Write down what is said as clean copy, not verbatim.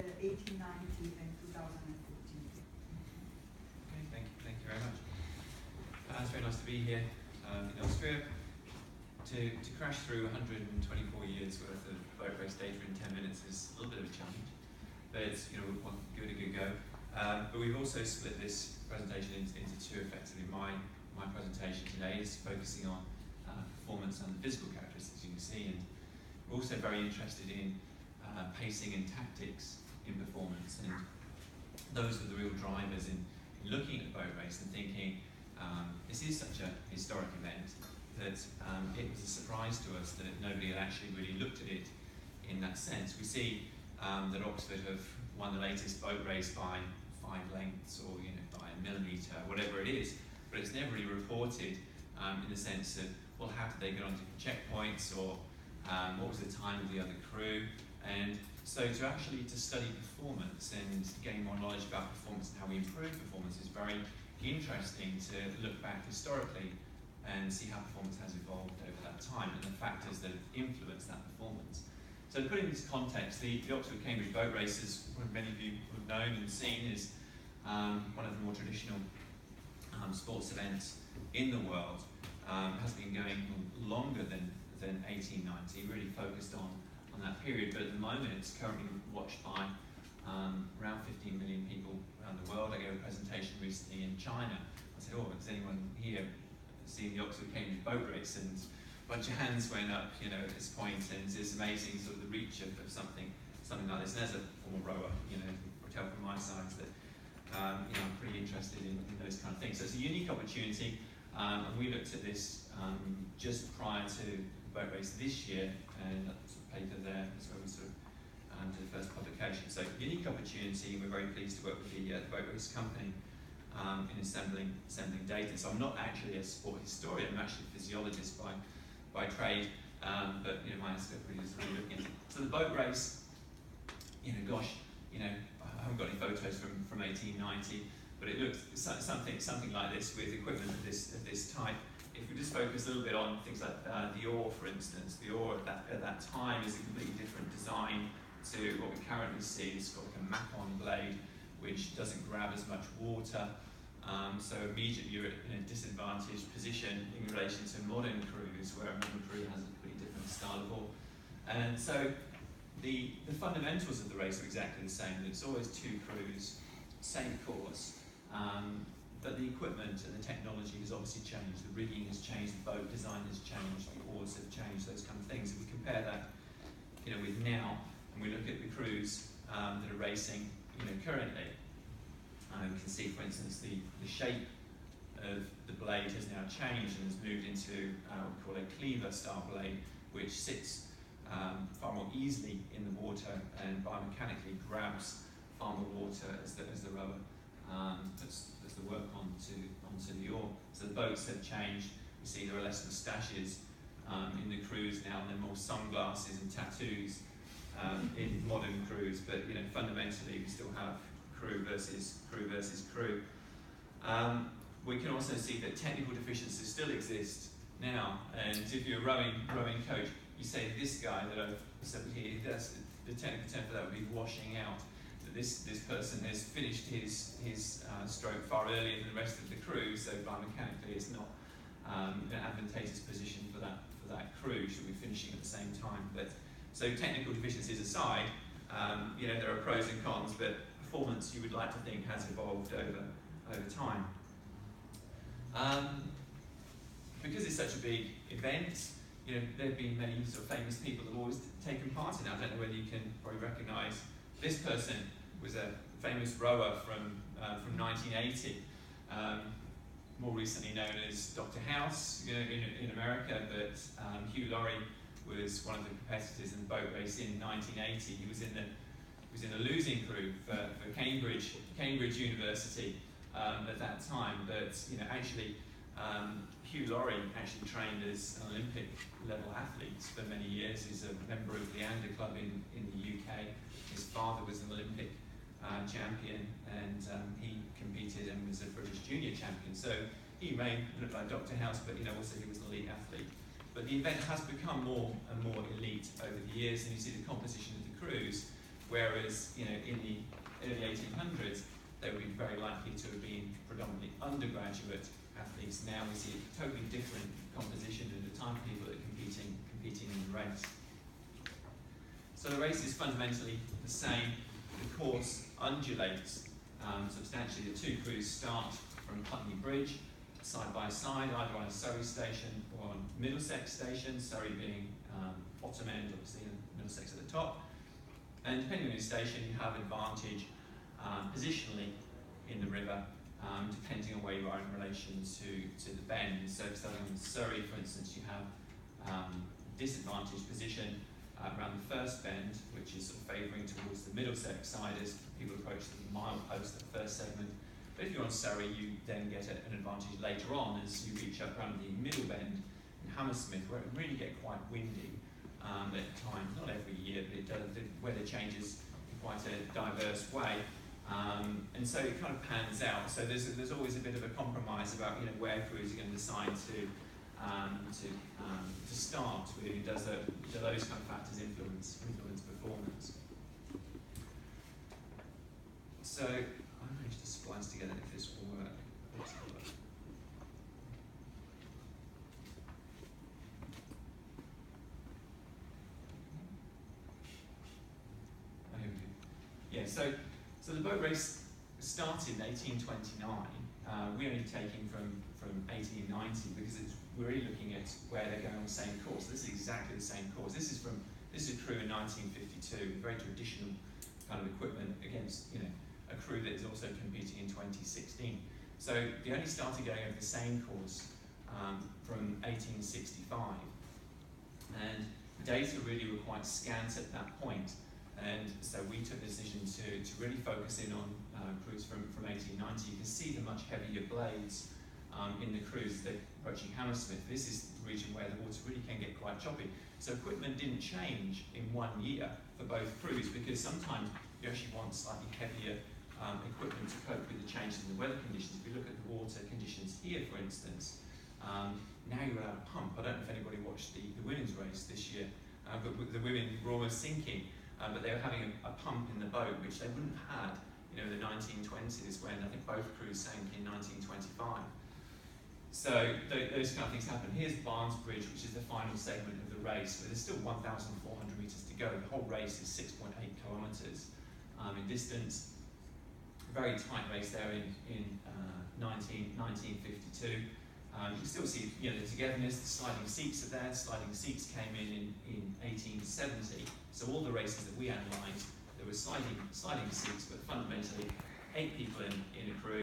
1890 and 2014. Okay, thank you very much. It's very nice to be here in Austria. To crash through 124 years worth of boat race data in 10 minutes is a little bit of a challenge, but it's, we'll give it a good go. But we've also split this presentation into two effectively. My presentation today is focusing on performance and the physical characteristics you can see, and we're also very interested in pacing and tactics in performance, and those are the real drivers in looking at the boat race and thinking this is such a historic event that it was a surprise to us that nobody had actually really looked at it in that sense. We see that Oxford have won the latest boat race by 5 lengths or by a millimetre, whatever it is, but it's never really reported in the sense of, well, how did they get on different checkpoints, or what was the time of the other crew. And so to study performance and gain more knowledge about performance and how we improve performance is very interesting to look back historically and see how performance has evolved over that time and the factors that have influenced that performance. So to put it into context, the Oxford-Cambridge boat race, as many of you would have known and seen, is one of the more traditional sports events in the world. Has been going longer than 1890, really focused on that period, but at the moment it's currently watched by around 15 million people around the world. I gave a presentation recently in China. I said, has anyone here seen the Oxford-Cambridge boat race? And a bunch of hands went up, at this point, and it's amazing sort of the reach of something like this. And as a former rower, I tell from my side that I'm pretty interested in those kind of things. So it's a unique opportunity, and we looked at this just prior to the boat race this year, and that's a paper there is where we sort of did the first publication. So unique opportunity, and we're very pleased to work with the boat race company in assembling data. So I'm not actually a sport historian, I'm actually a physiologist by trade, but my expertise is really looking into it. So the boat race, I haven't got any photos from 1890, but it looks something like this with equipment of this type. If we just focus a little bit on things like the oar, for instance, the oar at that time is a completely different design to what we currently see. It's got like a map-on blade, which doesn't grab as much water, so immediately you're in a disadvantaged position in relation to modern crews, where a modern crew has a completely different style of oar. And so the fundamentals of the race are exactly the same. It's always 2 crews, same course. But the equipment and the technology has obviously changed. The rigging has changed, the boat design has changed, the oars have changed, those kind of things. If we compare that, with now, and we look at the crews that are racing, currently, you can see, for instance, the shape of the blade has now changed and has moved into what we call a cleaver-style blade, which sits far more easily in the water and biomechanically grabs far more water as the rower puts the work onto the oar. So the boats have changed. You see there are less moustaches in the crews now, and there are more sunglasses and tattoos in modern crews. But fundamentally, we still have crew versus crew. We can also see that technical deficiencies still exist now. And if you're a rowing coach, you say this guy that I've said here, that's the technical term for that would be washing out. This person has finished his stroke far earlier than the rest of the crew, so biomechanically it's not an advantageous position for that crew. Should be finishing at the same time. But so technical deficiencies aside, there are pros and cons, but performance you would like to think has evolved over time. Because it's such a big event, there have been many sort of famous people that have always taken part in it. I don't know whether you can probably recognise this person. Was a famous rower from 1980, more recently known as Dr. House in America, but Hugh Laurie was one of the competitors in the boat race in 1980. He was in the losing crew for Cambridge University at that time, but actually Hugh Laurie actually trained as an Olympic level athlete for many years. He's a member of the Leander Club in the UK. His father was an Olympic champion, and he competed and was a British junior champion. So he may look like Dr. House, but also he was an elite athlete. But the event has become more and more elite over the years, and you see the composition of the crews whereas in the early 1800s, they would be very likely to have been predominantly undergraduate athletes. Now we see a totally different composition at a time for people that are competing in the race. So the race is fundamentally the same. The course undulates substantially. The two crews start from Putney Bridge, side by side, either on a Surrey station or on Middlesex station, Surrey being bottom end, obviously, and Middlesex at the top. And depending on your station, you have advantage positionally in the river, depending on where you are in relation to the bend. So starting on Surrey, for instance, you have disadvantaged position around the first bend, which is sort of favouring towards the Middlesex side as people approach the mile post, the first segment. But if you're on Surrey, you then get an advantage later on as you reach up around the middle bend in Hammersmith, where it really get quite windy at times, not every year, but it does. The weather changes in quite a diverse way. And so it kind of pans out. So there's always a bit of a compromise about where crews are going to decide to start. Really, do those kind of factors influence performance? So I managed to splice together if this will work. Let's have a look. Oh, here we go. Yeah. So the boat race started in 1829. We're only taking from 1890 because we're really looking at where they're going on the same course. This is exactly the same course. This is a crew in 1952, very traditional kind of equipment against a crew that is also competing in 2016. So they only started going over the same course from 1865, and data really were quite scant at that point. And so we took the decision to really focus in on crews from 1890. You can see the much heavier blades in the crews that are approaching Hammersmith. This is the region where the water really can get quite choppy. So equipment didn't change in 1 year for both crews, because sometimes you actually want slightly heavier equipment to cope with the changes in the weather conditions. If you look at the water conditions here, for instance, now you're allowed a pump. I don't know if anybody watched the women's race this year, but the women were almost sinking. But they were having a pump in the boat, which they wouldn't have had, in the 1920s, when I think both crews sank in 1925. So those kind of things happen. Here's Barnes Bridge, which is the final segment of the race, where there's still 1,400 metres to go. The whole race is 6.8 kilometres in distance. Very tight race there in 1952. You can still see the togetherness, the sliding seats are there. Sliding seats came in 1870. So all the races that we analysed, there were sliding seats, but fundamentally 8 people in a crew.